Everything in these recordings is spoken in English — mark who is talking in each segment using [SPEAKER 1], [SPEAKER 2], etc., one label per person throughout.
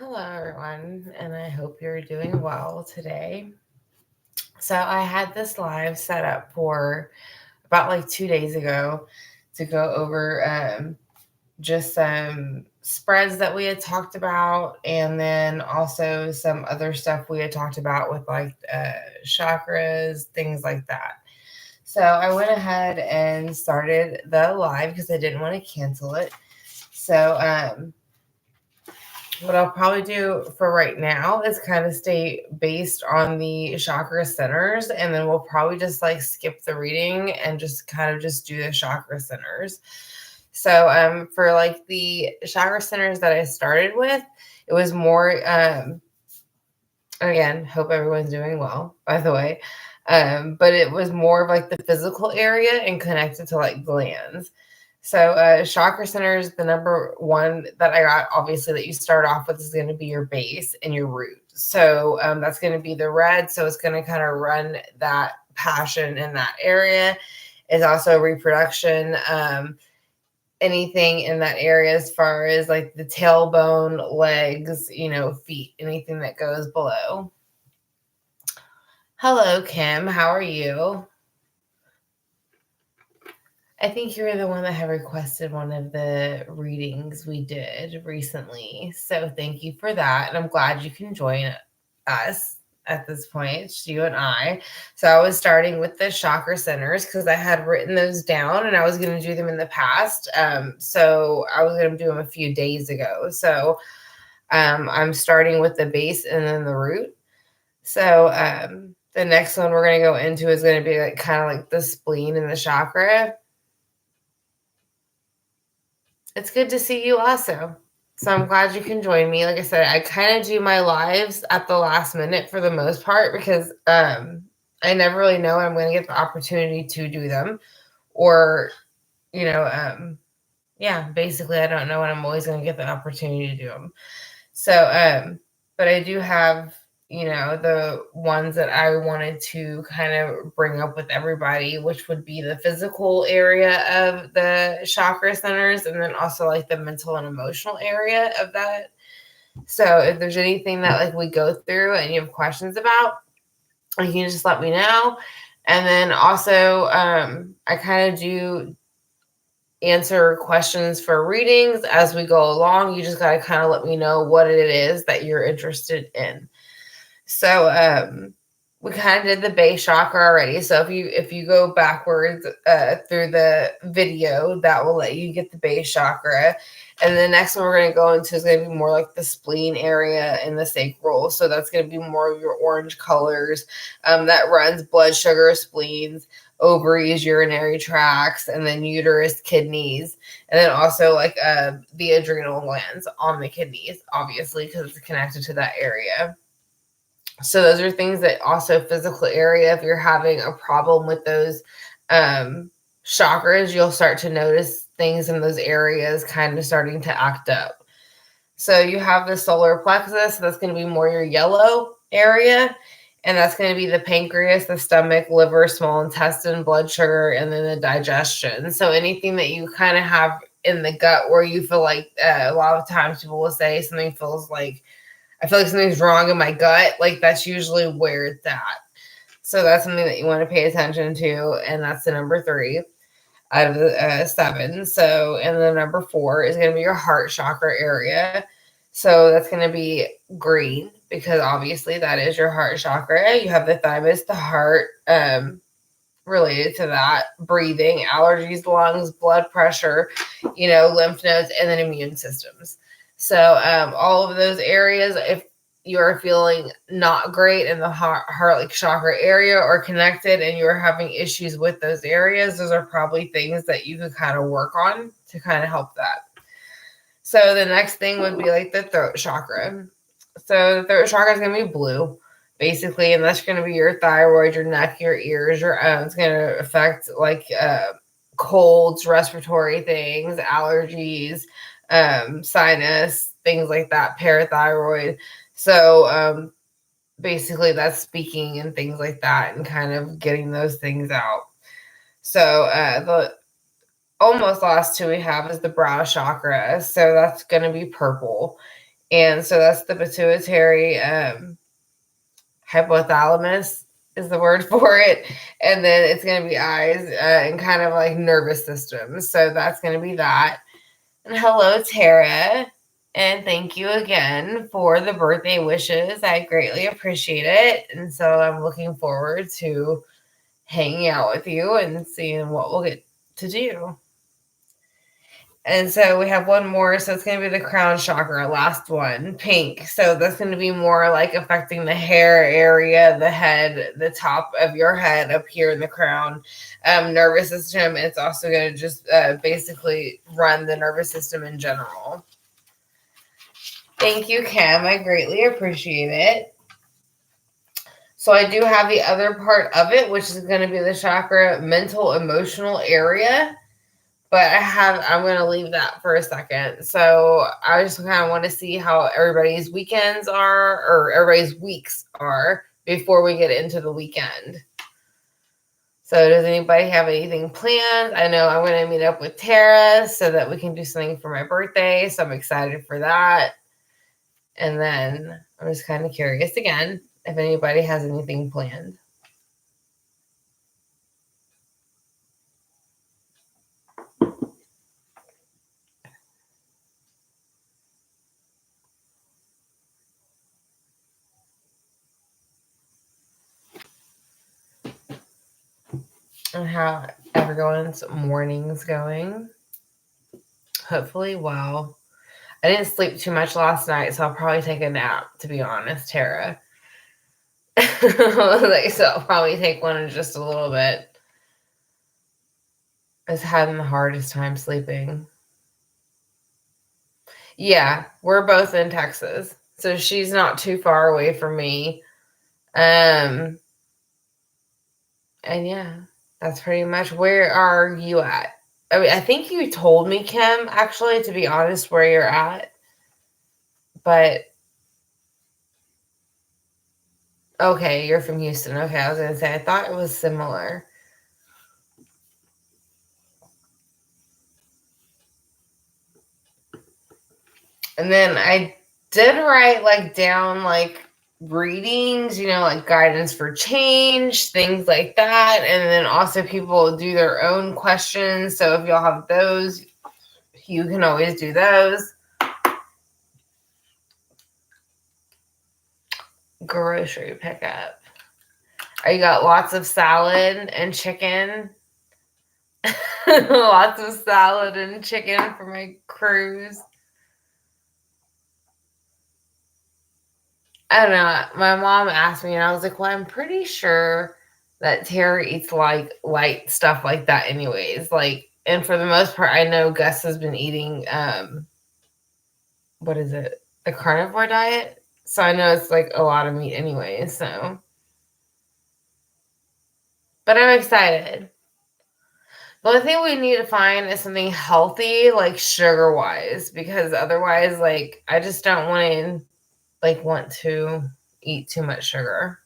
[SPEAKER 1] Hello, everyone, and I hope you're doing well today. So, I had this live set up for about like 2 days ago to go over just some spreads that we had talked about, and then also some other stuff we had talked about with like chakras, things like that. So, I went ahead and started the live because I didn't want to cancel it. So, what I'll probably do for right now is kind of stay based on the chakra centers, and then we'll probably just like skip the reading and just kind of just do the chakra centers. So, for like the chakra centers that I started with, it was more, again, hope everyone's doing well, by the way. But it was more of like the physical area and connected to like glands. So, chakra center is the number one that I got. Obviously, that you start off with is going to be your base and your root. So, that's going to be the red. So, it's going to kind of run that passion in that area. It's also reproduction. Anything in that area as far as like the tailbone, legs, feet, anything that goes below. Hello, Kim. How are you? I think you were the one that had requested one of the readings we did recently. So thank you for that. And I'm glad you can join us at this point. It's you and I. So I was starting with the chakra centers because I had written those down and I was going to do them in the past. So I was going to do them a few days ago. So, I'm starting with the base and then the root. So, the next one we're going to go into is going to be like kind of like the spleen and the chakra. It's good to see you also. So I'm glad you can join me. Like I said, I kind of do my lives at the last minute for the most part because I never really know when I'm going to get the opportunity to do them. Or, you know, yeah, basically, I don't know when I'm always going to get the opportunity to do them. So, but I do have, the ones that I wanted to kind of bring up with everybody, which would be the physical area of the chakra centers and then also like the mental and emotional area of that. So if there's anything that like we go through and you have questions about, you can just let me know. And then also, I kind of do answer questions for readings as we go along. You just got to kind of let me know what it is that you're interested in. So, we kind of did the base chakra already. So if you go backwards through the video, that will let you get the base chakra. And the next one we're going to go into is going to be more like the spleen area and the sacral. So that's going to be more of your orange colors. That runs blood sugar, spleens, ovaries, urinary tracts, and then uterus, kidneys, and then also like the adrenal glands on the kidneys, obviously, because it's connected to that area. So those are things that also physical area. If you're having a problem with those chakras, you'll start to notice things in those areas kind of starting to act up. So you have the solar plexus. That's going to be more your yellow area. And that's going to be the pancreas, the stomach, liver, small intestine, blood sugar, and then the digestion. So anything that you kind of have in the gut where you feel like a lot of times people will say something feels like, I feel like something's wrong in my gut. Like that's usually where it's at. So that's something that you want to pay attention to. And that's the number 3 out of the 7. So, and the number 4 is going to be your heart chakra area. So that's going to be green because obviously that is your heart chakra. You have the thymus, the heart, related to that, breathing, allergies, lungs, blood pressure, lymph nodes, and then immune systems. So, all of those areas, if you are feeling not great in the heart like chakra area or connected and you're having issues with those areas, those are probably things that you could kind of work on to kind of help that. So the next thing would be like the throat chakra. So the throat chakra is going to be blue, basically, and that's going to be your thyroid, your neck, your ears, it's going to affect like colds, respiratory things, allergies, sinus, things like that, parathyroid. So basically that's speaking and things like that and kind of getting those things out. So the almost last 2 we have is the brow chakra. So that's going to be purple. And so that's the pituitary hypothalamus is the word for it. And then it's going to be eyes and kind of like nervous system. So that's going to be that. And hello, Tara. And thank you again for the birthday wishes. I greatly appreciate it. And so I'm looking forward to hanging out with you and seeing what we'll get to do. And so we have one more. So it's going to be the crown chakra, last one, pink. So that's going to be more like affecting the hair area, the head, the top of your head up here in the crown, nervous system. It's also going to just basically run the nervous system in general. Thank you, Kim. I greatly appreciate it. So I do have the other part of it, which is going to be the chakra mental emotional area. But I'm going to leave that for a second. So I just kind of want to see how everybody's weekends are, or everybody's weeks are, before we get into the weekend. So does anybody have anything planned? I know I'm going to meet up with Tara so that we can do something for my birthday. So I'm excited for that. And then I'm just kind of curious again if anybody has anything planned. And how everyone's morning's going. Hopefully well. I didn't sleep too much last night, so I'll probably take a nap, to be honest, Tara. So I'll probably take one in just a little bit. I was having the hardest time sleeping. Yeah, we're both in Texas, so she's not too far away from me. And yeah, that's pretty much. Where are you at? I mean, I think you told me, Kim, actually, to be honest, where you're at. But okay, you're from Houston. Okay, I was going to say, I thought it was similar. And then I did write like down like readings, like guidance for change, things like that. And then also people do their own questions. So if y'all have those, you can always do those. Grocery pickup. You got lots of salad and chicken. Lots of salad and chicken for my cruise. I don't know. My mom asked me, and I was like, well, I'm pretty sure that Tara eats like light stuff like that anyways. Like, and for the most part, I know Gus has been eating, what is it? The carnivore diet. So I know it's like a lot of meat anyways, so. But I'm excited. The only thing we need to find is something healthy, like sugar-wise, because otherwise, like, I just don't want to eat too much sugar.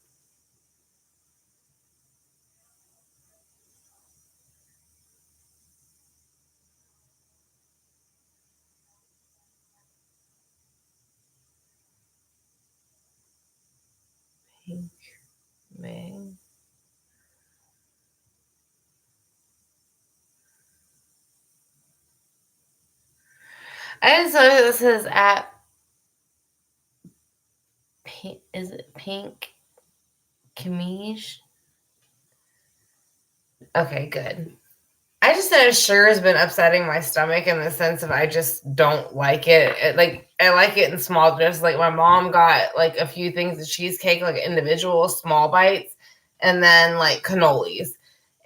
[SPEAKER 1] Pink May. I just know this is at Pink. Is it Pink Camige? Okay, good. I just know sugar has been upsetting my stomach in the sense of I just don't like it. Like I like it in small doses. Like my mom got like a few things of cheesecake, like individual small bites, and then like cannolis.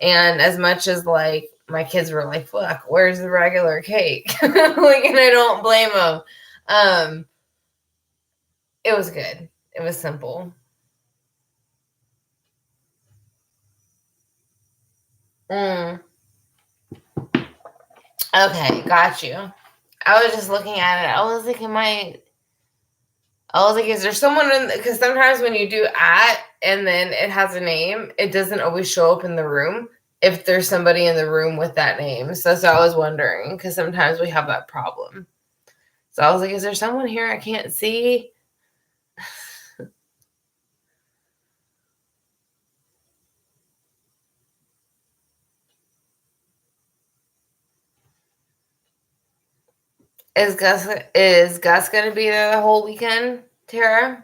[SPEAKER 1] And as much as like my kids were like, "Look, where's the regular cake?" Like, and I don't blame them. It was good. It was simple. Mm. Okay, got you. I was just looking at it. I was like, is there someone in? Because sometimes when you do at and then it has a name, it doesn't always show up in the room if there's somebody in the room with that name. So I was wondering because sometimes we have that problem. So I was like, is there someone here I can't see? Is Gus gonna be there the whole weekend, Tara?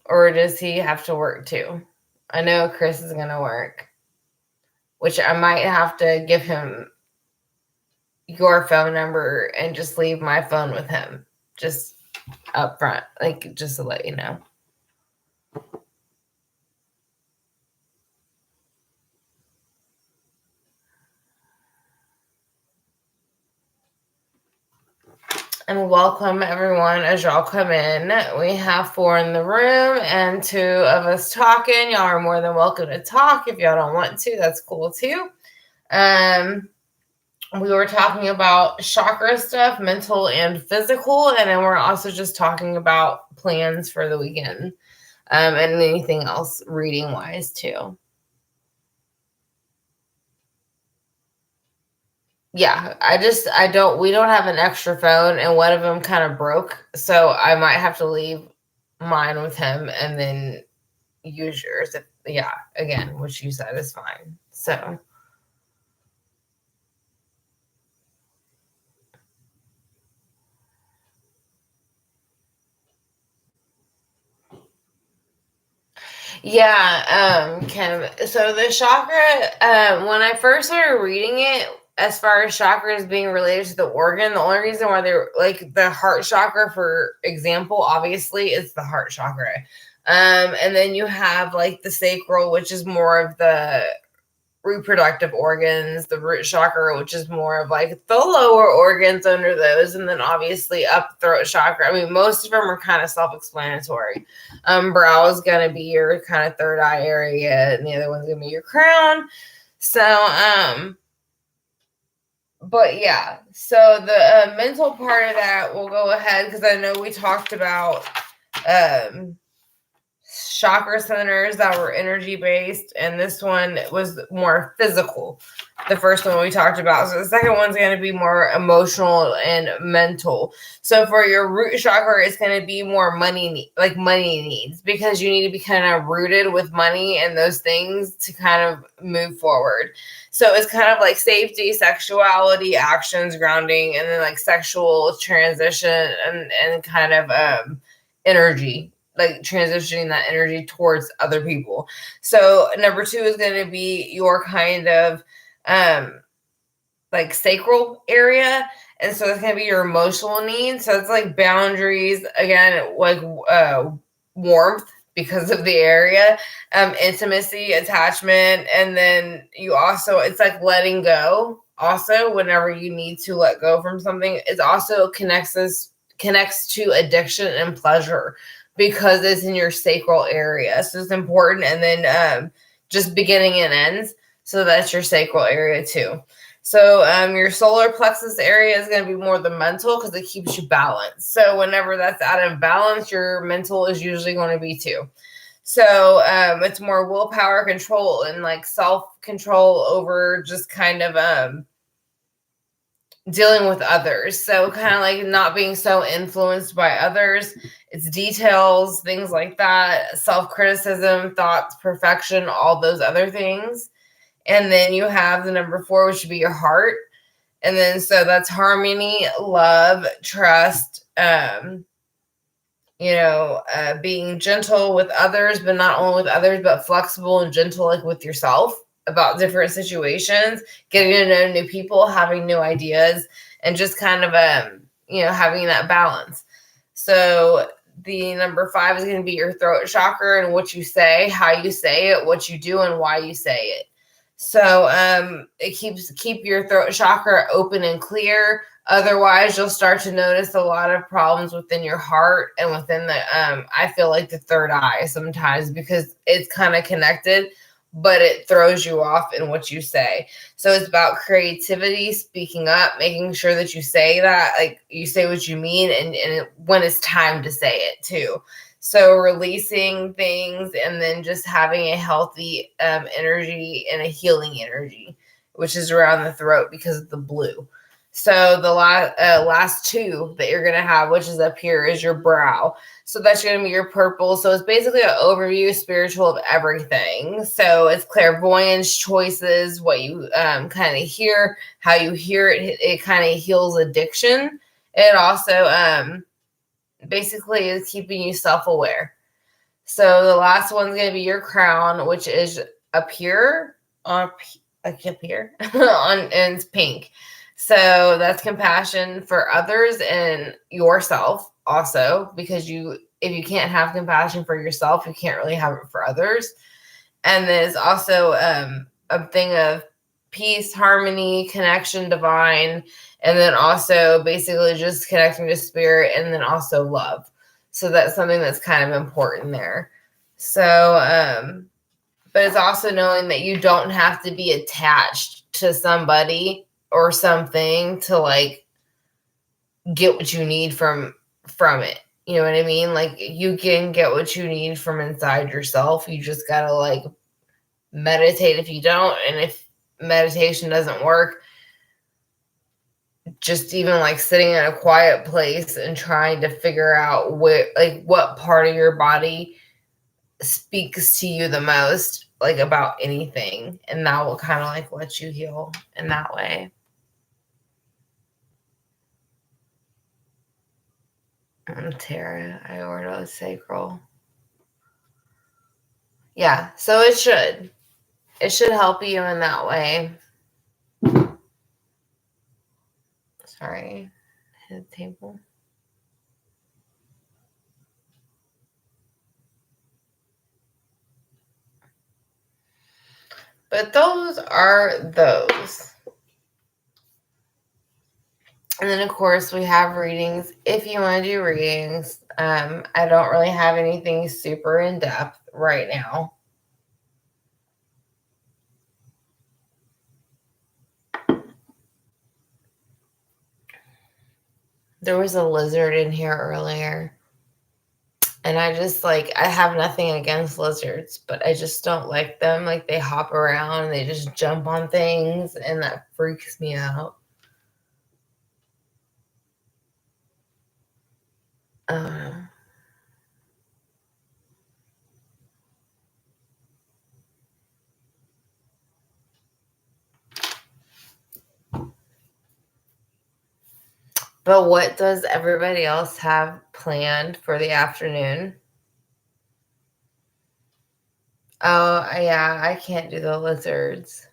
[SPEAKER 1] Or does he have to work too? I know Chris is gonna work, which I might have to give him your phone number and just leave my phone with him. Just up front, like just to let you know. And welcome everyone as y'all come in. We have 4 in the room and 2 of us talking. Y'all are more than welcome to talk. If y'all don't want to, that's cool too. We were talking about chakra stuff, mental and physical, and then we're also just talking about plans for the weekend, and anything else reading wise too. Yeah, we don't have an extra phone, and one of them kind of broke, so I might have to leave mine with him and then use yours. Yeah, again, which you said is fine. So yeah, Kim. So the chakra, when I first started reading it, as far as chakras being related to the organ, the only reason why they're like the heart chakra, for example, obviously it's the heart chakra. And then you have like the sacral, which is more of the reproductive organs, the root chakra, which is more of like the lower organs under those, and then obviously up throat chakra. I mean, most of them are kind of self-explanatory. Brow is going to be your kind of third eye area, and the other one's going to be your crown. So, but yeah, so the mental part of that, we'll go ahead, because I know we talked about chakra centers that were energy based, and this one was more physical, the first one we talked about. So the second one's going to be more emotional and mental. So for your root chakra, it's going to be more money needs, because you need to be kind of rooted with money and those things to kind of move forward. So it's kind of like safety, sexuality, actions, grounding, and then like sexual transition and kind of energy, like transitioning that energy towards other people. So number 2 is going to be your kind of like sacral area. And so it's going to be your emotional needs. So it's like boundaries, again, like warmth because of the area, intimacy, attachment. And then you also, it's like letting go. Also, whenever you need to let go from something, it also connects to addiction and pleasure, because it's in your sacral area. So it's important. And then just beginning and ends. So that's your sacral area too. So your solar plexus area is going to be more the mental, because it keeps you balanced. So whenever that's out of balance, your mental is usually going to be too. So it's more willpower, control, and like self-control over just kind of dealing with others. So kind of like not being so influenced by others. It's details, things like that, self-criticism, thoughts, perfection, all those other things. And then you have the number 4, which would be your heart. And then so that's harmony, love, trust, being gentle with others, but not only with others, but flexible and gentle, like with yourself, about different situations, getting to know new people, having new ideas, and just kind of having that balance. So the number 5 is going to be your throat chakra, and what you say, how you say it, what you do, and why you say it. So keep your throat chakra open and clear. Otherwise, you'll start to notice a lot of problems within your heart and within the I feel like the third eye sometimes, because it's kind of connected, but it throws you off in what you say. So it's about creativity, speaking up, making sure that you say that, like you say what you mean, and when it's time to say it too. So releasing things, and then just having a healthy energy and a healing energy, which is around the throat because of the blue. So the last two that you're going to have, which is up here, is your brow. So that's going to be your purple. So it's basically an overview spiritual of everything. So it's clairvoyance, choices, what you kind of hear, how you hear it. It kind of heals addiction. It also basically is keeping you self-aware. So the last one's going to be your crown, which is up here, like up here, and it's pink. So that's compassion for others and yourself also, because if you can't have compassion for yourself, you can't really have it for others. And there's also a thing of peace, harmony, connection, divine, and then also basically just connecting to spirit, and then also love. So that's something that's kind of important there. So, but it's also knowing that you don't have to be attached to somebody or something to like get what you need from it. You know what I mean? Like you can get what you need from inside yourself. You just gotta like meditate if you don't, and if meditation doesn't work, just even like sitting in a quiet place and trying to figure out what part of your body speaks to you the most, like about anything, and that will kind of like let you heal in that way. Tara, aorta, sacral. Yeah, so it should help you in that way. Sorry, hit the table. But those are those. And then, of course, we have readings. If you want to do readings, I don't really have anything super in-depth right now. There was a lizard in here earlier. And I just I have nothing against lizards, but I just don't like them. Like they hop around, they just jump on things, and that freaks me out. But what does everybody else have planned for the afternoon? Oh, yeah, I can't do the lizards.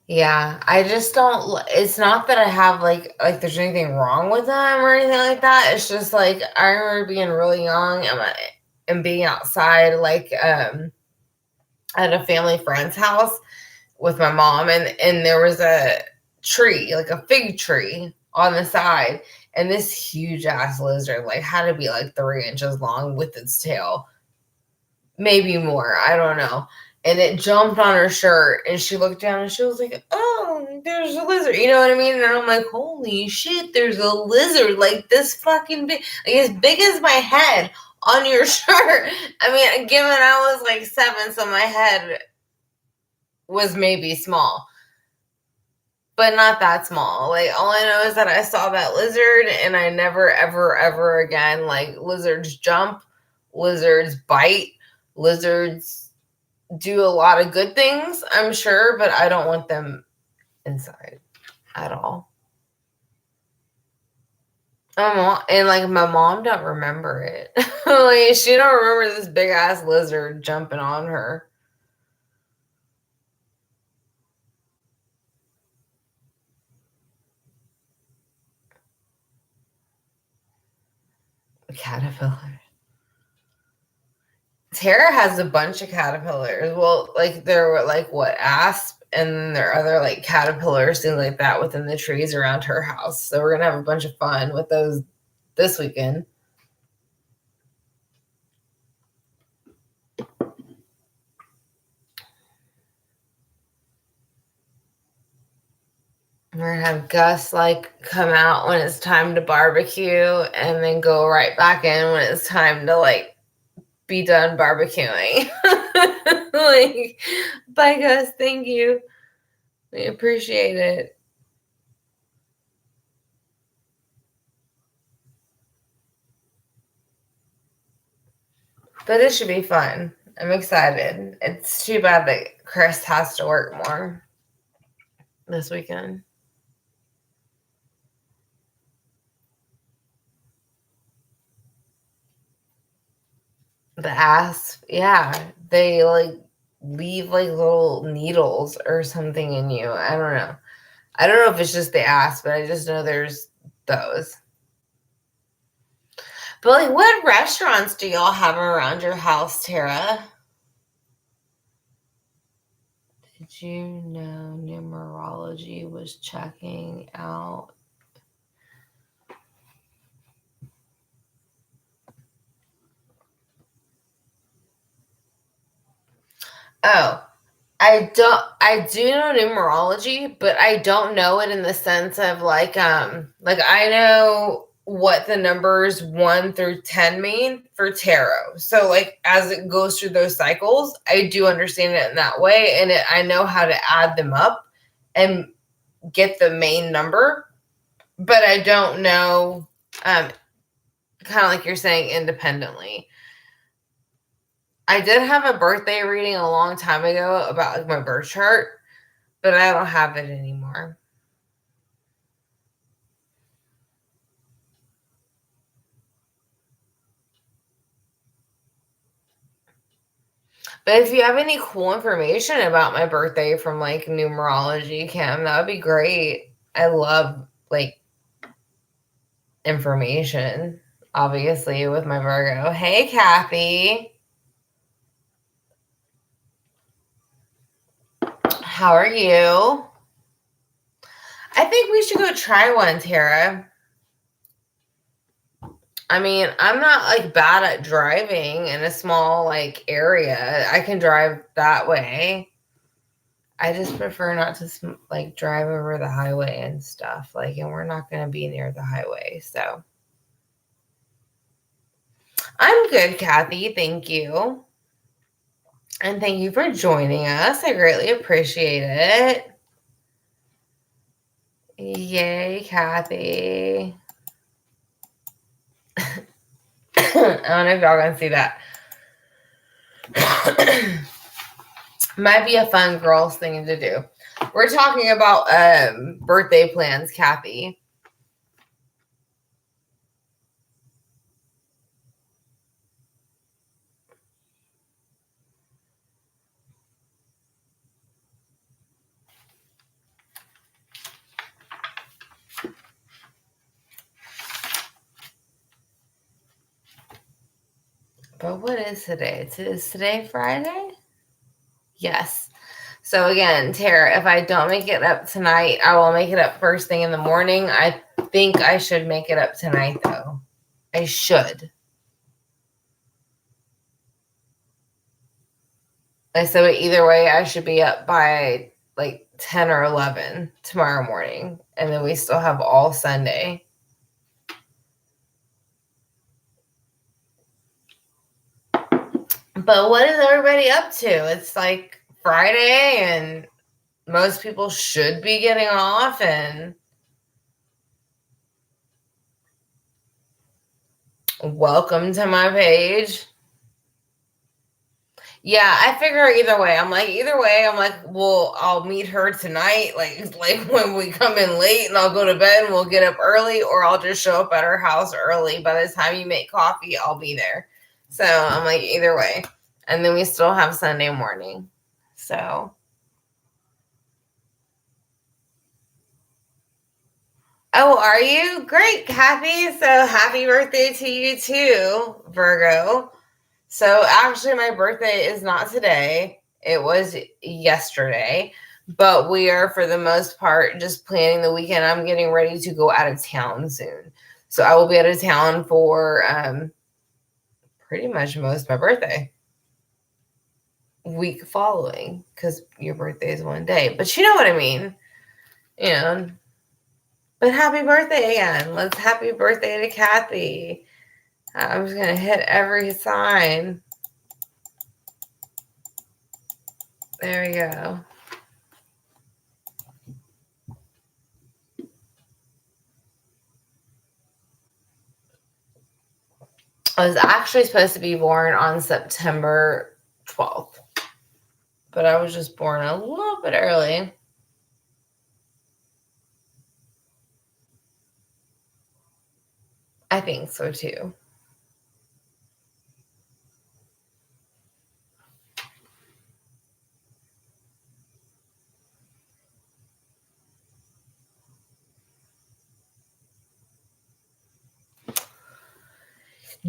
[SPEAKER 1] Yeah, I just don't. It's not that I have like there's anything wrong with them or anything like that. It's just like I remember being really young and being outside at a family friend's house with my mom, and there was a tree, like a fig tree on the side, and this huge ass lizard like had to be like 3 inches long with its tail, maybe more, I don't know. And it jumped on her shirt, and she looked down and she was like, oh, there's a lizard, you know what I mean? And I'm like, holy shit, there's a lizard like this fucking big, like as big as my head on your shirt. I mean, given I was like 7, so my head was maybe small, but not that small. Like all I know is that I saw that lizard, and I never ever again, like lizards jump, lizards bite, lizards do a lot of good things, I'm sure, but I don't want them inside at all. And like my mom don't remember it. Like she don't remember this big ass lizard jumping on her. Caterpillar. Tara has a bunch of caterpillars. Well, like there were like what, asp, and then there are other like caterpillars, things like that within the trees around her house. So we're gonna have a bunch of fun with those this weekend. We're gonna have Gus like come out when it's time to barbecue, and then go right back in when it's time to like be done barbecuing. Like, bye Gus, thank you. We appreciate it. But it should be fun. I'm excited. It's too bad that Chris has to work more this weekend. The asp, yeah. They like leave like little needles or something in you. I don't know. I don't know if it's just the asp, but I just know there's those. But like, what restaurants do y'all have around your house, Tara? Did you know numerology was checking out? Oh, I do know numerology, but I don't know it in the sense of like I know what the numbers 1 through 10 mean for tarot. So like as it goes through those cycles, I do understand it in that way, and I know how to add them up and get the main number, but I don't know kind of like you're saying independently. I did have a birthday reading a long time ago about like my birth chart, but I don't have it anymore. But if you have any cool information about my birthday from like numerology, Kim, that would be great. I love like information, obviously, with my Virgo. Hey, Kathy. How are you? I think we should go try one, Tara. I mean, I'm not like bad at driving in a small like area. I can drive that way. I just prefer not to like drive over the highway and stuff. Like, and we're not going to be near the highway. So I'm good, Kathy. Thank you. And thank you for joining us. I greatly appreciate it. Yay, Kathy. I don't know if y'all gonna see that. Might be a fun girls thing to do. We're talking about birthday plans, Kathy. But what is today? Is today Friday? Yes. So again, Tara, if I don't make it up tonight, I will make it up first thing in the morning. I think I should make it up tonight, though. I should. I said, but either way, I should be up by like 10 or 11 tomorrow morning. And then we still have all Sunday. But what is everybody up to? It's like Friday, and most people should be getting off. And welcome to my page. Yeah, I figure either way. I'm like, well, I'll meet her tonight, like when we come in late, and I'll go to bed and we'll get up early, or I'll just show up at her house early. By the time you make coffee, I'll be there. So I'm like, either way. And then we still have Sunday morning. So oh, are you? Great, Kathy. So happy birthday to you too, Virgo. So actually, my birthday is not today. It was yesterday. But we are, for the most part, just planning the weekend. I'm getting ready to go out of town soon. So I will be out of town for pretty much most of my birthday. Week following, because your birthday is one day. But you know what I mean. You know. But happy birthday again. Let's happy birthday to Kathy. I'm just going to hit every sign. There we go. I was actually supposed to be born on September 12th, but I was just born a little bit early. I think so too.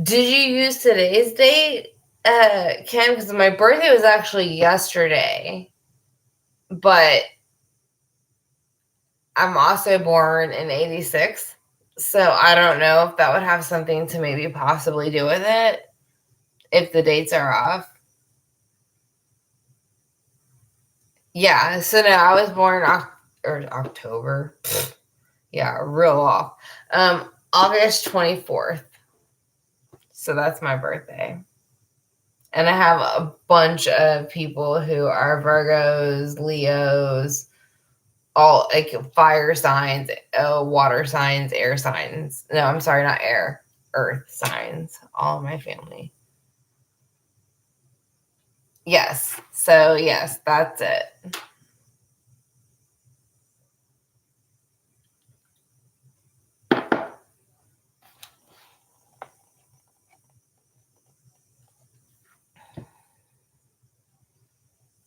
[SPEAKER 1] Did you use today's date, Kim? Because my birthday was actually yesterday, but I'm also born in 86. So I don't know if that would have something to maybe possibly do with it if the dates are off. Yeah, so no, I was born October. Yeah, real off. August 24th. So that's my birthday. And I have a bunch of people who are Virgos, Leos, all like fire signs, water signs, air signs. No, I'm sorry, not air, earth signs. All of my family. Yes. So, yes, that's it.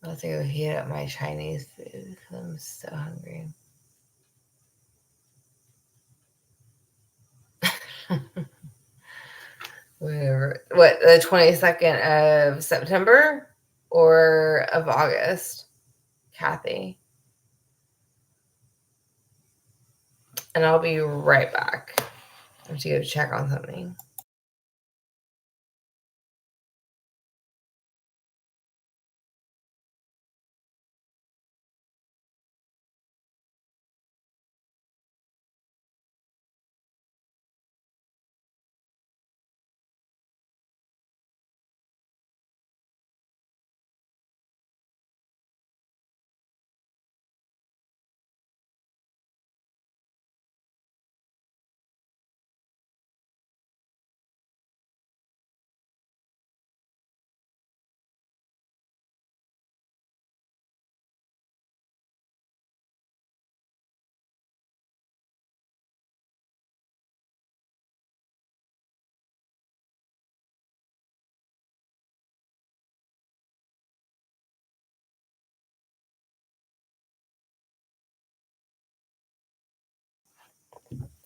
[SPEAKER 1] Let's go heat up my Chinese food because I'm so hungry. Whatever. What, the 22nd of September or of August, Kathy? And I'll be right back. I have to go check on something.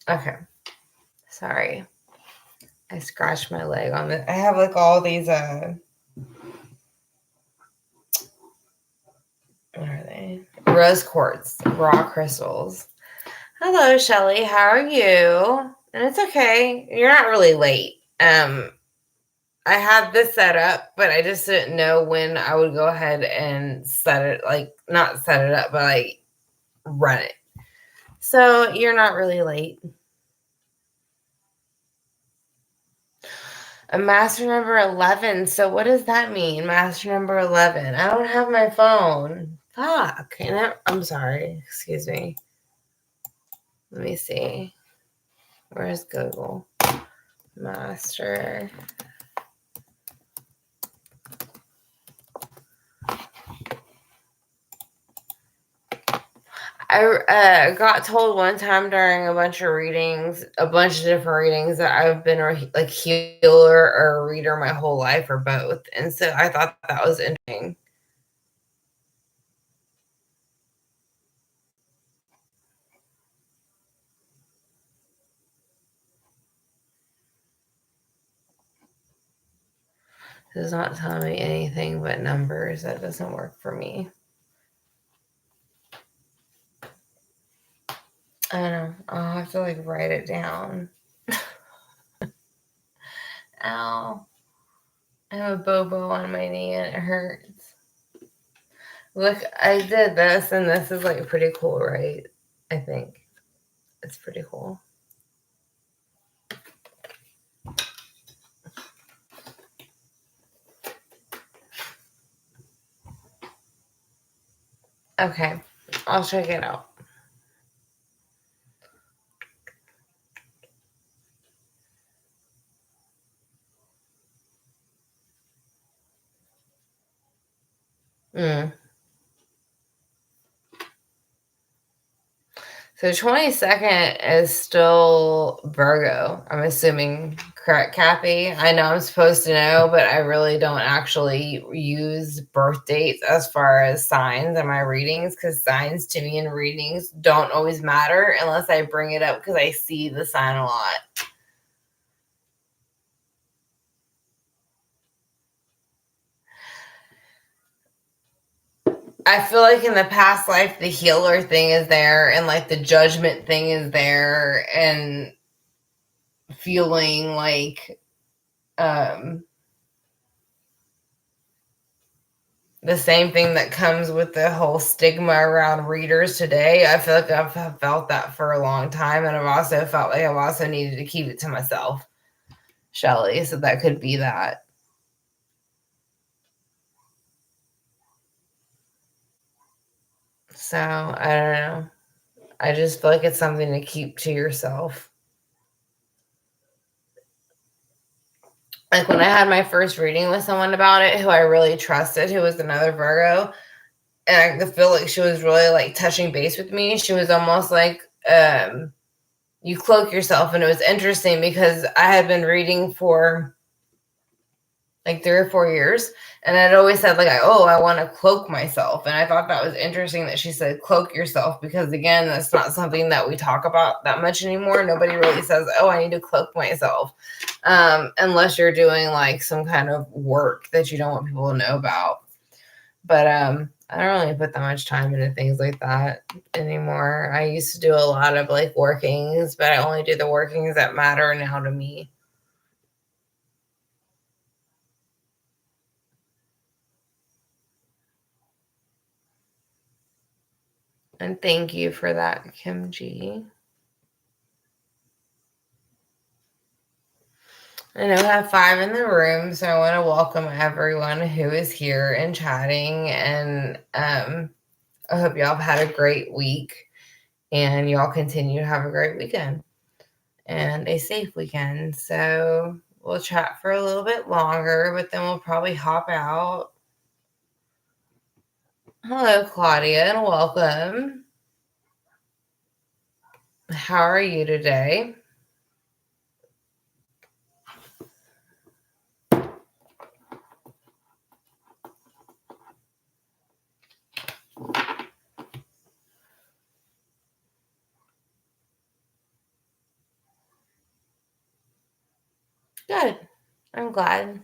[SPEAKER 1] Okay. Sorry. I scratched my leg on it. I have like all these what are they? Rose quartz, raw crystals. Hello, Shelly. How are you? And it's okay. You're not really late. I had this set up, but I just didn't know when I would go ahead and set it, like not set it up, but like run it. So you're not really late. A master number 11. So what does that mean? Master number 11. I don't have my phone. Fuck. I'm sorry. Excuse me. Let me see. Where's Google? Master. I got told one time during a bunch of readings, a bunch of different readings, that I've been a healer or a reader my whole life, or both. And so I thought that was interesting. It does not tell me anything but numbers. That doesn't work for me. I don't know. I'll have to write it down. Ow. I have a bobo on my knee and it hurts. Look, I did this, and this is pretty cool, right? I think it's pretty cool. Okay, I'll check it out. So 22nd is still Virgo, I'm assuming. Correct, Kathy? I know I'm supposed to know, but I really don't actually use birth dates as far as signs in my readings, because signs to me in readings don't always matter unless I bring it up because I see the sign a lot. I feel like in the past life, the healer thing is there, and like the judgment thing is there, and feeling like the same thing that comes with the whole stigma around readers today. I feel like I've felt that for a long time, and I've also felt like I've also needed to keep it to myself, Shelly. So that could be that. So I don't know. I just feel like it's something to keep to yourself. Like when I had my first reading with someone about it, who I really trusted, who was another Virgo, and I feel like she was really like touching base with me. She was almost like, you cloak yourself. And it was interesting because I had been reading for like 3 or 4 years, and I'd always said like, I want to cloak myself. And I thought that was interesting that she said cloak yourself, because again, that's not something that we talk about that much anymore. Nobody really says, I need to cloak myself, unless you're doing like some kind of work that you don't want people to know about. But I don't really put that much time into things like that anymore. I used to do a lot of like workings, but I only do the workings that matter now to me. And thank you for that, Kim G. I know I have 5 in the room, so I want to welcome everyone who is here and chatting. And I hope y'all have had a great week, and y'all continue to have a great weekend and a safe weekend. So we'll chat for a little bit longer, but then we'll probably hop out. Hello, Claudia, and welcome. How are you today? Good. I'm glad.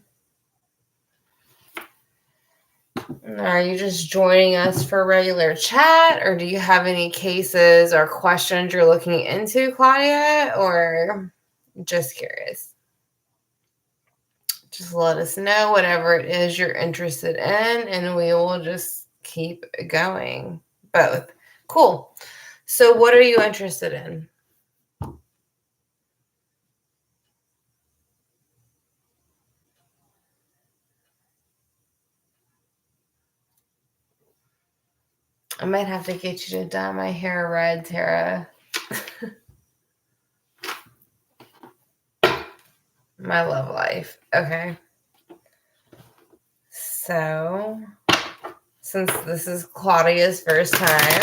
[SPEAKER 1] Are you just joining us for regular chat, or do you have any cases or questions you're looking into, Claudia, or just curious? Just let us know whatever it is you're interested in, and we will just keep going. Both. Cool. So what are you interested in? I might have to get you to dye my hair red, Tara. My love life. Okay. So, since this is Claudia's first time,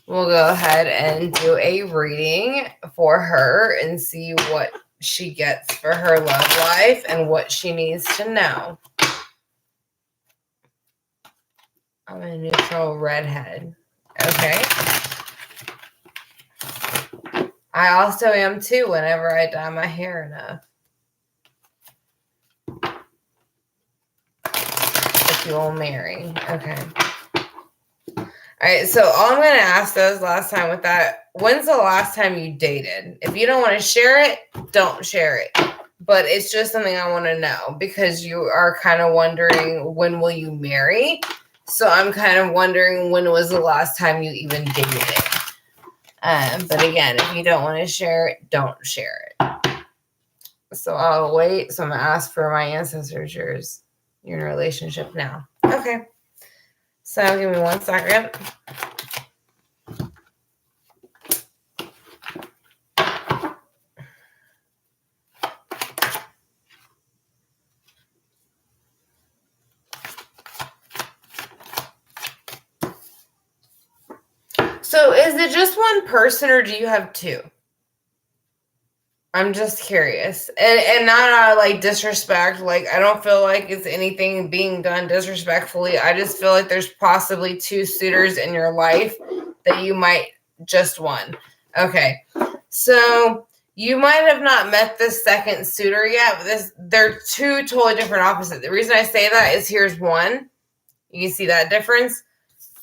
[SPEAKER 1] we'll go ahead and do a reading for her and see what she gets for her love life and what she needs to know. I'm a neutral redhead. Okay. I also am too whenever I dye my hair enough. If you will marry. Okay. All right. So all I'm going to ask those last time with that, when's the last time you dated? If you don't want to share it, don't share it. But it's just something I want to know, because you are kind of wondering, when will you marry? So I'm kind of wondering, when was the last time you even dated? But again, if you don't want to share it, don't share it. So I'll wait. So I'm going to ask for my ancestors. You're in a relationship now. Okay. So give me 1 second. So is it just one person or do you have two? I'm just curious. And not out of like disrespect. Like I don't feel like it's anything being done disrespectfully. I just feel like there's possibly two suitors in your life that you might just one. Okay. So you might have not met this second suitor yet, but they're two totally different opposites. The reason I say that is here's one. You can see that difference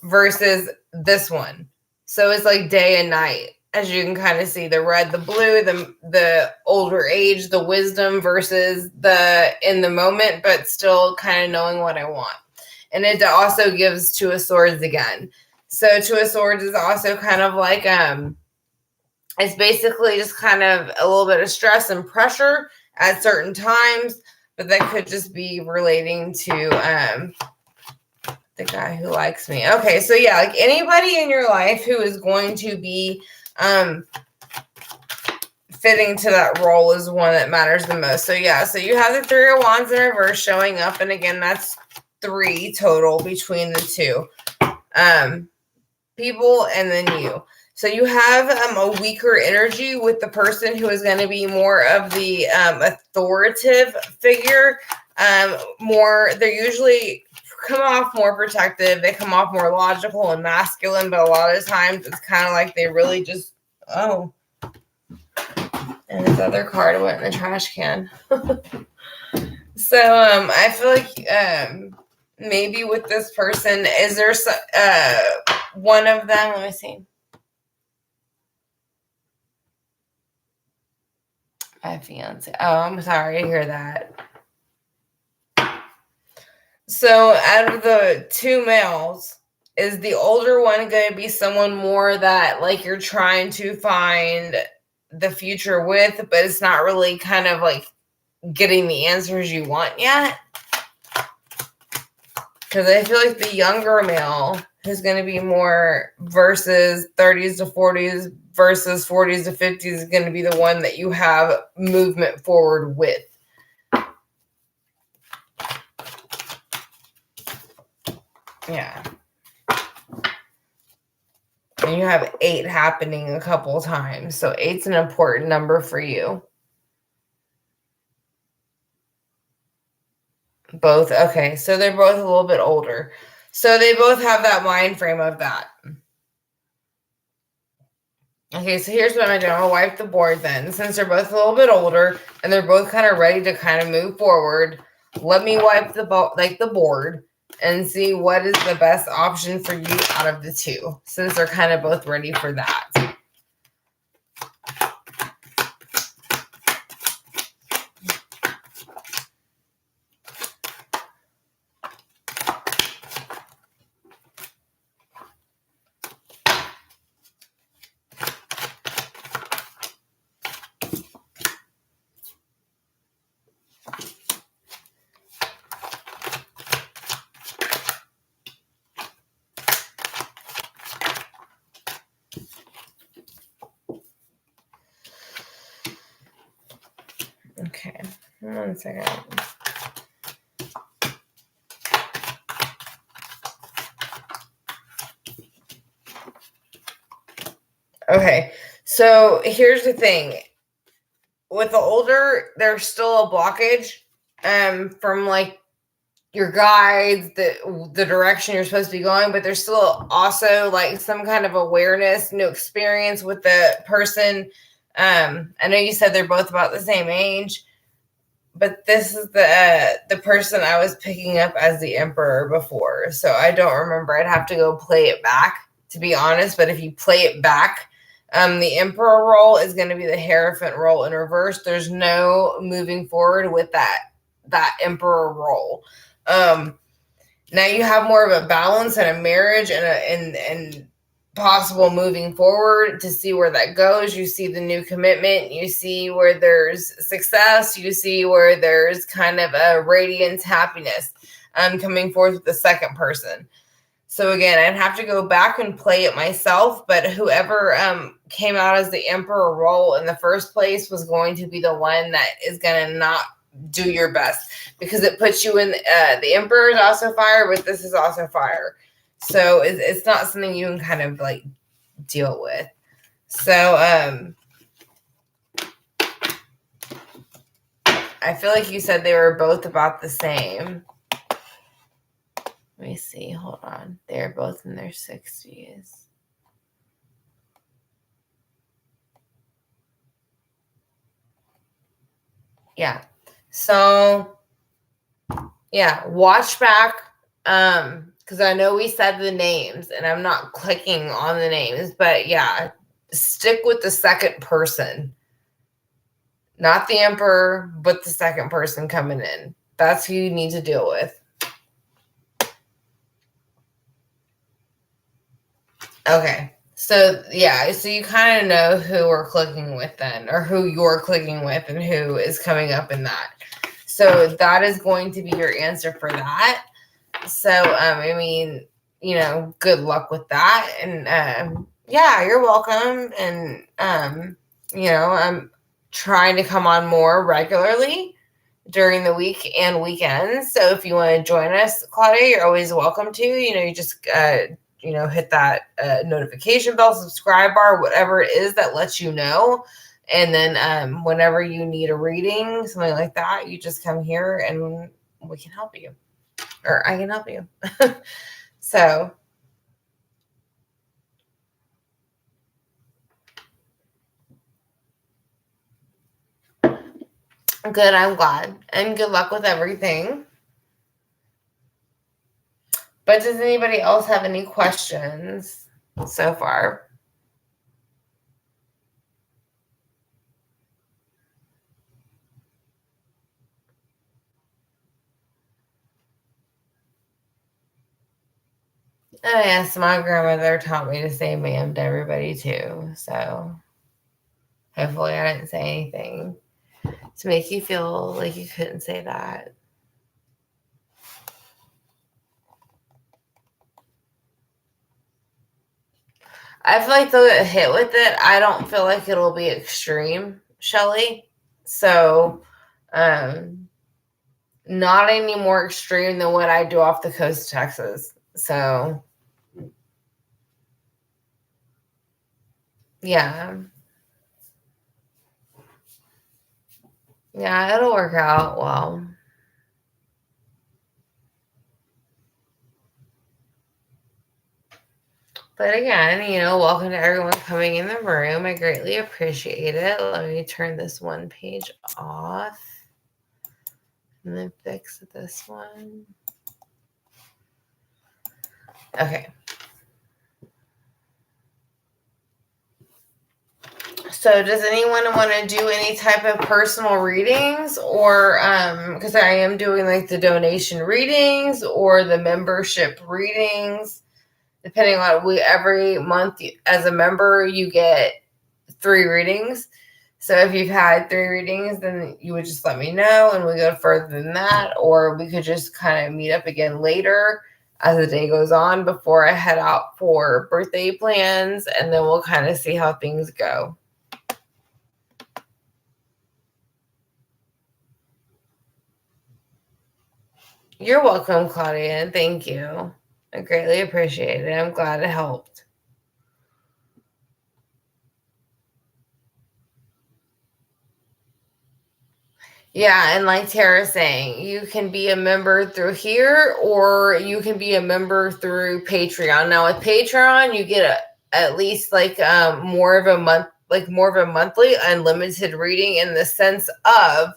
[SPEAKER 1] versus this one. So it's like day and night. As you can kind of see, the red, the blue, the older age, the wisdom versus the in the moment, but still kind of knowing what I want. And it also gives Two of Swords again. So Two of Swords is also kind of like it's basically just kind of a little bit of stress and pressure at certain times, but that could just be relating to the guy who likes me. Okay, so yeah, like anybody in your life who is going to be fitting to that role is one that matters the most. So yeah, so you have the Three of Wands in reverse showing up, and again, that's 3 total between the two people and then you. So you have a weaker energy with the person who is going to be more of the authoritative figure. They're usually come off more protective. They come off more logical and masculine, but a lot of times it's kind of like they really just, oh, and this other card went in the trash can. So I feel like maybe with this person, is there one of them, let me see. My fiance. Oh, I'm sorry to hear that. So out of the 2 males, is the older one going to be someone more that like you're trying to find the future with, but it's not really kind of like getting the answers you want yet? Because I feel like the younger male is going to be more versus 30s to 40s versus 40s to 50s is going to be the one that you have movement forward with. Yeah. And you have 8 happening a couple times. So 8's an important number for you. Both. Okay. So they're both a little bit older. So they both have that mind frame of that. Okay. So here's what I'm going to do. I'm going to wipe the board then. Since they're both a little bit older and they're both kind of ready to kind of move forward, let me wipe the board and see what is the best option for you out of the 2, since they're kind of both ready for that. Okay, 1 second. Okay, so here's the thing. With the older, there's still a blockage from like your guides, the direction you're supposed to be going, but there's still also like some kind of awareness, new experience with the person. I know you said they're both about the same age, but this is the person I was picking up as the Emperor before. So I don't remember. I'd have to go play it back, to be honest. But if you play it back, the Emperor role is going to be the Hierophant role in reverse. There's no moving forward with that Emperor role. Now you have more of a balance and a marriage and possible moving forward to see where that goes. You see the new commitment. You see where there's success. You see where there's kind of a radiance, happiness coming forth with the second person. So again, I'd have to go back and play it myself, but whoever came out as the Emperor role in the first place was going to be the one that is going to not do your best, because it puts you in the Emperor is also fire, but this is also fire. So it's not something you can kind of like deal with. So I feel like you said they were both about the same. Let me see. Hold on. They're both in their 60s. Yeah. So, yeah, watch back. Because I know we said the names and I'm not clicking on the names, but yeah, stick with the second person. Not the emperor, but the second person coming in. That's who you need to deal with. Okay. So, yeah, so you kind of know who we're clicking with then, or who you're clicking with and who is coming up in that. So that is going to be your answer for that. So, I mean, you know, good luck with that. And, yeah, you're welcome. And, you know, I'm trying to come on more regularly during the week and weekends. So if you want to join us, Claudia, you're always welcome to. You know, you just, you know, hit that notification bell, subscribe bar, whatever it is that lets you know. And then whenever you need a reading, something like that, you just come here and we can help you. Or I can help you. So good, I'm glad. And good luck with everything. But does anybody else have any questions so far? Oh yes, my grandmother taught me to say ma'am to everybody too. So hopefully I didn't say anything to make you feel like you couldn't say that. I feel like they'll get hit with it. I don't feel like it'll be extreme, Shelly. So, not any more extreme than what I do off the coast of Texas. So, yeah. Yeah, it'll work out well. But again, you know, welcome to everyone coming in the room. I greatly appreciate it. Let me turn this one page off and then fix this one. Okay. So does anyone want to do any type of personal readings, or because I am doing like the donation readings or the membership readings, depending on every month as a member you get 3 readings. So if you've had 3 readings, then you would just let me know and we go further than that, or we could just kind of meet up again later as the day goes on before I head out for birthday plans, and then we'll kind of see how things go. You're welcome, Claudia, and thank you. I greatly appreciate it. I'm glad it helped. Yeah, and like Tara's saying, you can be a member through here, or you can be a member through Patreon. Now with Patreon, you get at least like more of a monthly unlimited reading, in the sense of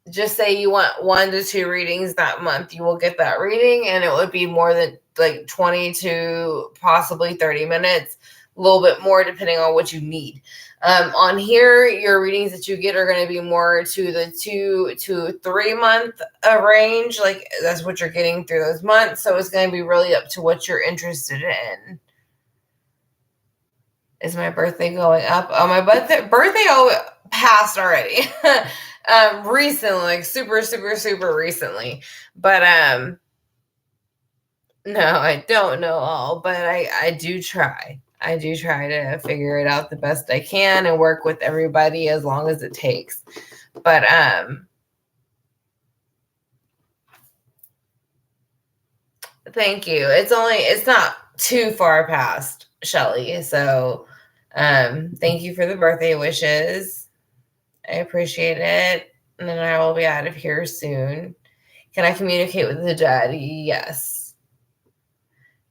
[SPEAKER 1] just say you want 1 to 2 readings that month, you will get that reading, and it would be more than like 20 to possibly 30 minutes, a little bit more depending on what you need. On here, your readings that you get are going to be more to the 2 to 3 month range. Like that's what you're getting through those months. So it's going to be really up to what you're interested in. Is my birthday going up? Oh, my birthday passed already. Recently, like super recently. But no, I don't know all, but I do try. I do try to figure it out the best I can and work with everybody as long as it takes. But thank you. It's not too far past. Shelly. So thank you for the birthday wishes. I appreciate it. And then I will be out of here soon. Can I communicate with the dead? Yes.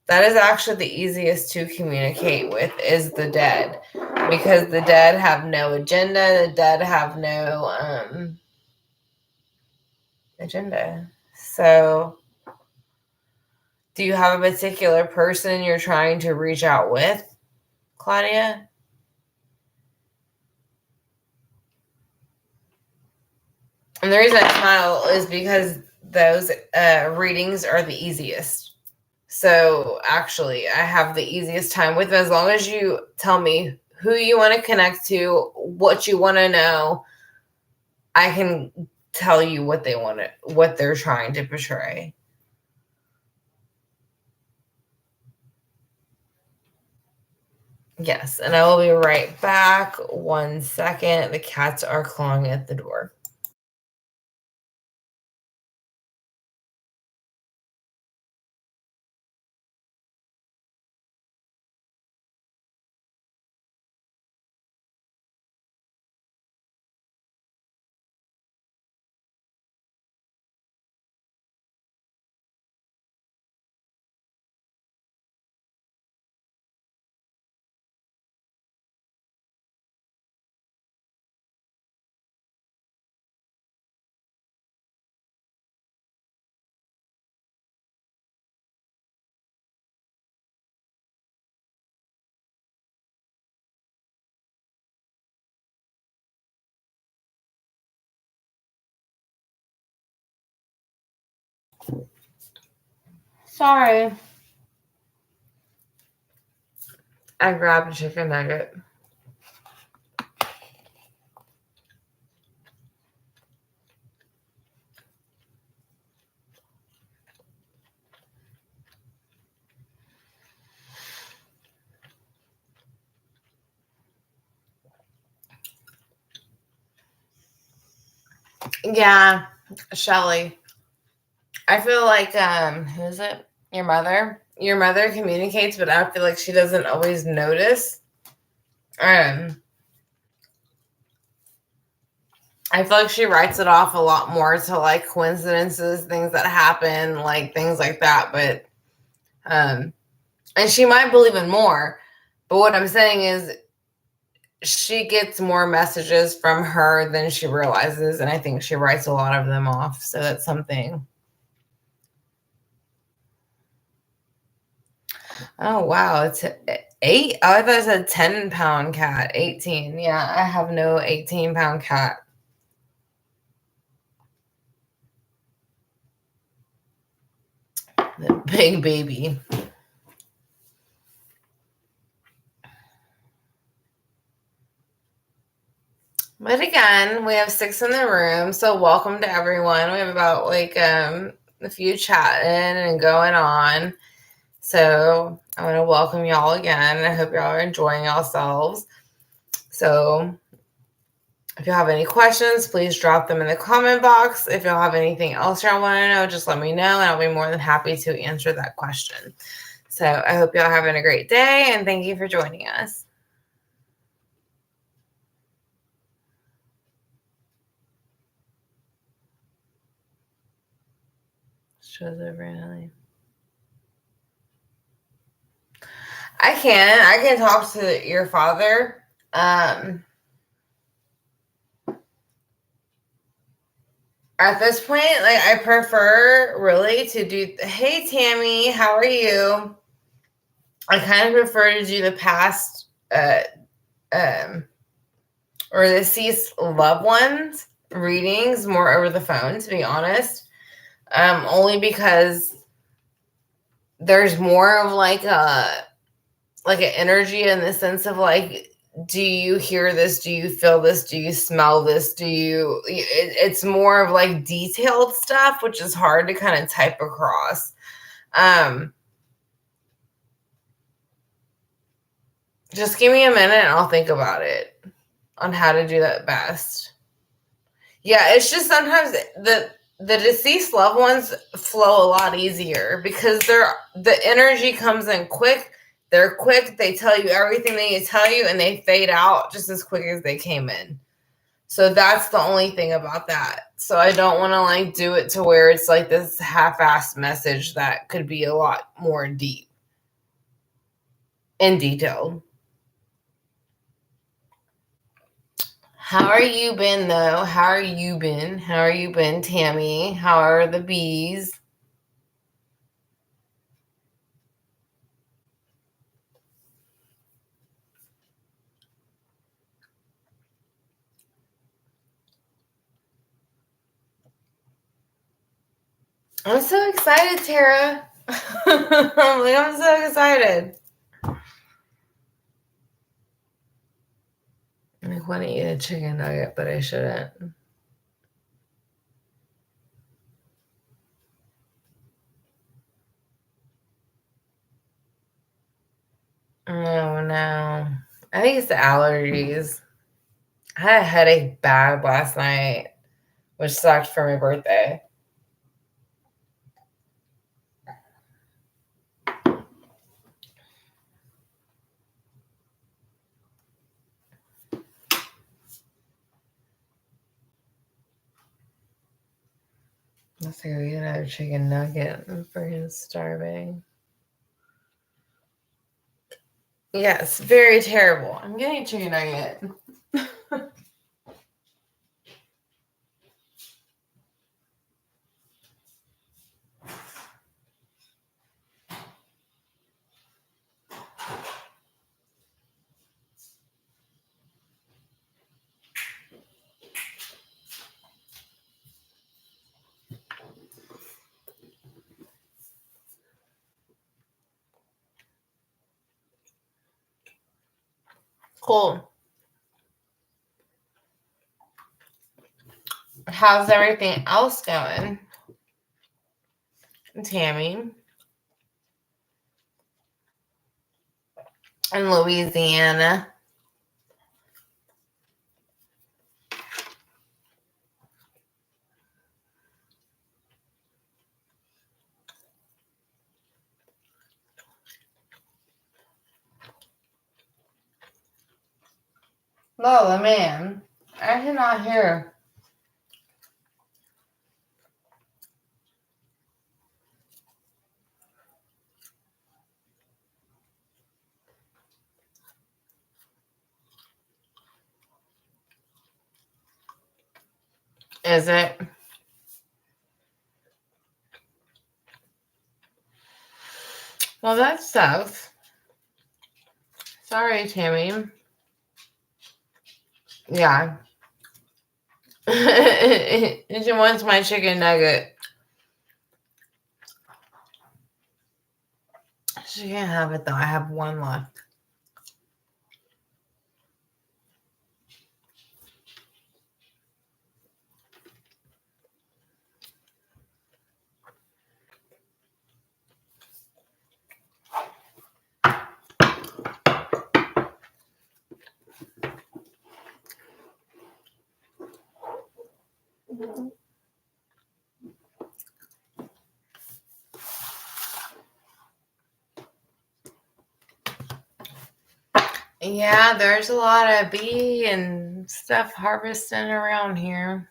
[SPEAKER 1] That is actually the easiest to communicate with, is the dead. Because the dead have no agenda. The dead have no agenda. So, do you have a particular person you're trying to reach out with, Claudia? And the reason I smile is because those readings are the easiest. So actually, I have the easiest time with them. As long as you tell me who you want to connect to, what you want to know, I can tell you what they want to, what they're trying to portray. Yes, and I will be right back. 1 second. The cats are clawing at the door. Sorry. I grabbed a chicken nugget. Yeah, Shelly. I feel like who is it? Your mother? Your mother communicates, but I feel like she doesn't always notice. I feel like she writes it off a lot more to like coincidences, things that happen, like things like that. But and she might believe in more. But what I'm saying is she gets more messages from her than she realizes, and I think she writes a lot of them off. So that's something. Oh wow, it's 8. Oh, I thought it said 10-pound cat. 18. Yeah, I have no 18-pound cat. The big baby. But again, we have 6 in the room, so welcome to everyone. We have about like a few chatting and going on. So I want to welcome y'all again. I hope y'all are enjoying yourselves. So if you have any questions, please drop them in the comment box. If y'all have anything else y'all want to know, just let me know, and I'll be more than happy to answer that question. So I hope y'all having a great day, and thank you for joining us. Shows over Ellie. I can talk to your father. At this point, like I prefer really to do. Hey Tammy, how are you? I kind of prefer to do the past, or the deceased loved ones readings more over the phone. To be honest, only because there's more of like an energy in the sense of like, do you hear this? Do you feel this? Do you smell this? It's more of like detailed stuff, which is hard to kind of type across. Just give me a minute and I'll think about it on how to do that best. Yeah, it's just sometimes the deceased loved ones flow a lot easier because the energy comes in quick. They're quick. They tell you everything they need to tell you, and they fade out just as quick as they came in. So that's the only thing about that. So I don't want to like do it to where it's like this half-assed message that could be a lot more deep and detailed. How are you been though? How are you been, Tammy? How are the bees? I'm so excited, Tara. I'm so excited. I want to eat a chicken nugget, but I shouldn't. Oh no. I think it's the allergies. I had a headache bad last night, which sucked for my birthday. Let's go get another chicken nugget. I'm freaking starving. Yes, very terrible. I'm getting a chicken nugget. Cool. How's everything else going? Tammy in Louisiana. Lola, man, I cannot hear. Is it? Well, that sucks. Sorry, Tammy. Yeah. She wants my chicken nugget. She can't have it though. I have one left. Yeah, there's a lot of bee and stuff harvesting around here.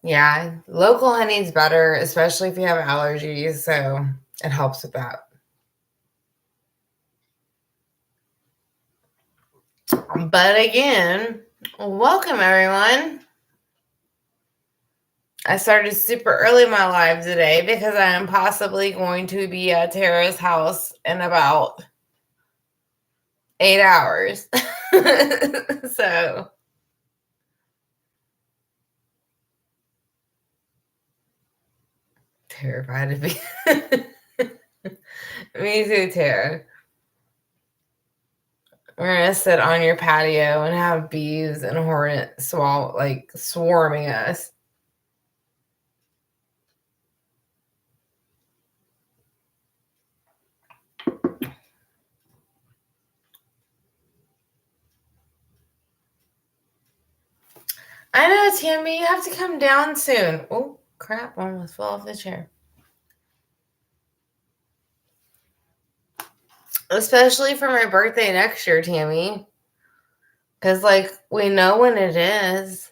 [SPEAKER 1] Yeah, local honey's better, especially if you have allergies, so it helps with that. But again, welcome everyone. I started super early my live today because I am possibly going to be at Tara's house in about 8 hours. So terrified of me. Me too, Tara. We're gonna sit on your patio and have bees and hornets swarming us. I know, Tammy, you have to come down soon. Oh, crap, I almost fell off the chair. Especially for my birthday next year, Tammy. Because, like, we know when it is.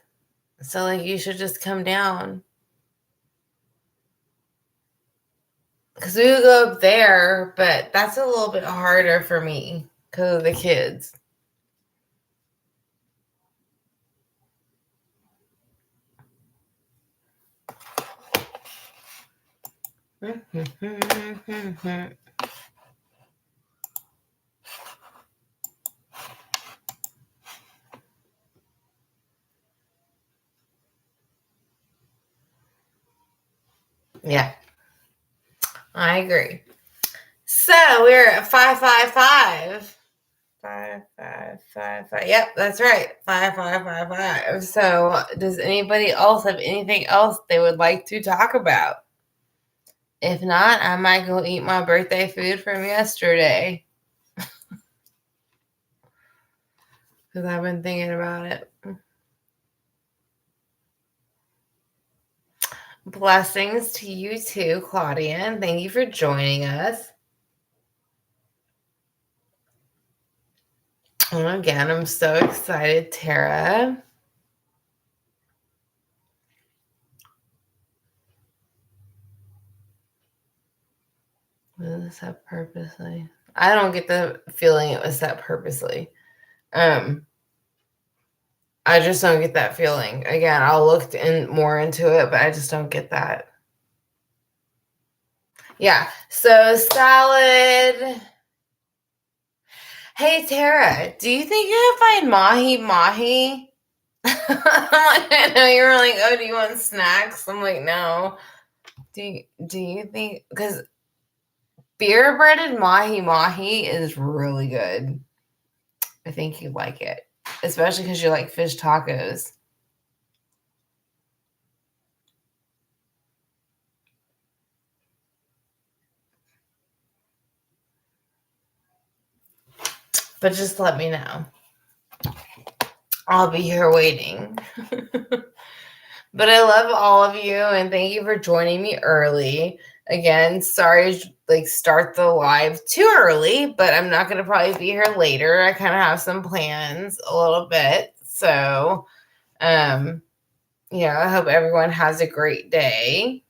[SPEAKER 1] So, like, you should just come down. Because we would go up there, but that's a little bit harder for me because of the kids. Yeah, I agree. So we're at 555. 555. Yep, that's right. 5555. So, does anybody else have anything else they would like to talk about? If not, I might go eat my birthday food from yesterday. Because I've been thinking about it. Blessings to you too, Claudia. And thank you for joining us. And again, I'm so excited, Tara. Was this set purposely? I don't get the feeling it was set purposely. I just don't get that feeling. Again, I'll look more into it, but I just don't get that. Yeah. So salad. Hey Tara, do you think you can find mahi? I know you were like, oh, do you want snacks? I'm like, no. Do you think, because beer breaded mahi is really good. I think you'd like it, especially because you like fish tacos. But just let me know. I'll be here waiting. But I love all of you, and thank you for joining me early. Again, sorry to start the live too early, but I'm not going to probably be here later. I kind of have some plans a little bit. So, I hope everyone has a great day.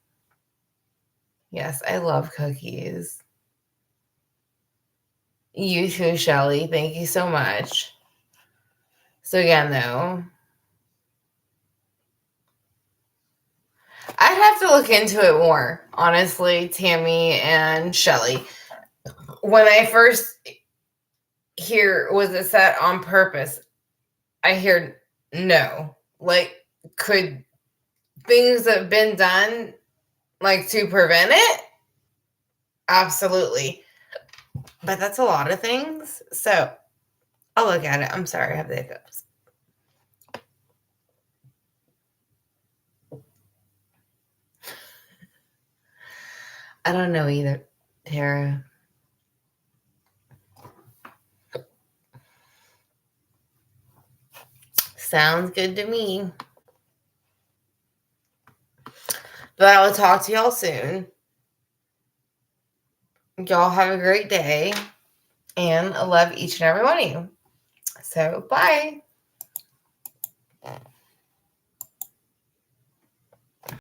[SPEAKER 1] Yes, I love cookies. You too, Shelly. Thank you so much. So again, though, I'd have to look into it more, honestly, Tammy and Shelly. When I first hear, was it set on purpose? I hear no. Like, could things have been done to prevent it? Absolutely. But that's a lot of things. So I'll look at it. I'm sorry, I have the hiccups. I don't know either, Tara. Sounds good to me. But I will talk to y'all soon. Y'all have a great day. And I love each and every one of you. So, bye.